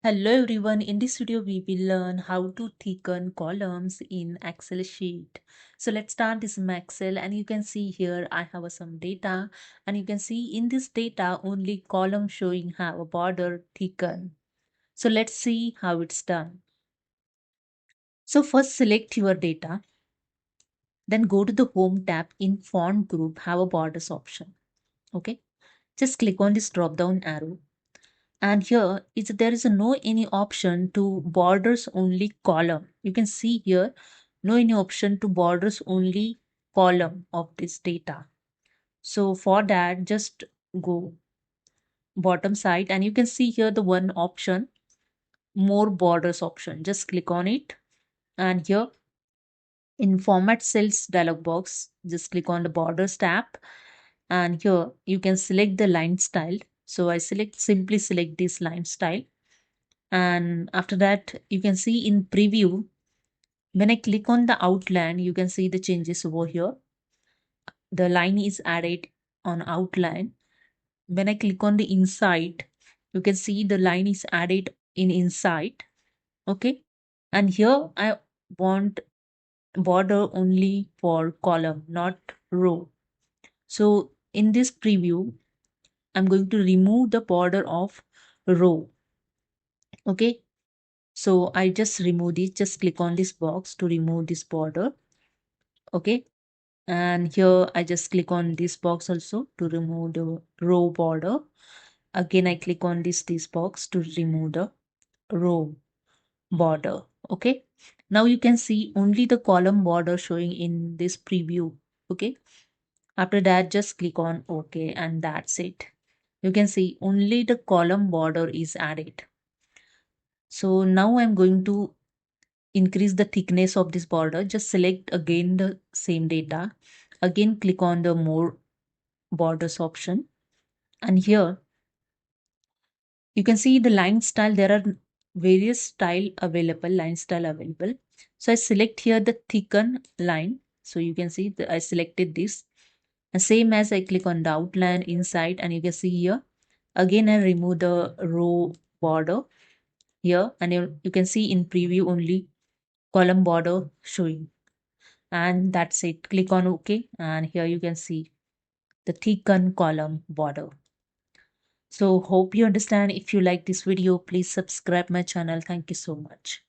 Hello everyone, in this video we will learn how to thicken columns in Excel sheet. So let's start this in Excel and you can see here I have some data and you can see in this data only column showing have a border thicken. So let's see how it's done. So first select your data, then go to the home tab in font group have a borders option. Okay, just click on this drop down arrow and here is there is no any option to borders only column. You can see here no any option to borders only column of this data. So for that just go bottom side and you can see here the one option more borders option, just click on it and here in format cells dialog box just click on the borders tab and here you can select the line style. So I simply select this line style and after that you can see in preview when I click on the outline you can see the changes over here. The line is added on outline. When I click on the inside you can see the line is added in inside. Okay, and here I want border only for column not row. So in this preview I'm going to remove the border of row. Okay, so I just remove this, just click on this box to remove this border. Okay, and here I just click on this box also to remove the row border. Again I click on this box to remove the row border. Okay, now you can see only the column border showing in this preview. Okay, after that just click on OK and that's it. You can see only the column border is added. So now I'm going to increase the thickness of this border. Just select again the same data, again click on the more borders option and here you can see the line style. There are various line style available. So I select here the thicken line. So you can see that I selected this and same as I click on the outline inside and you can see here again I remove the row border here and you can see in preview only column border showing. And that's it. Click on OK and here you can see the thicken column border. So hope you understand. If you like this video, please subscribe my channel. Thank you so much.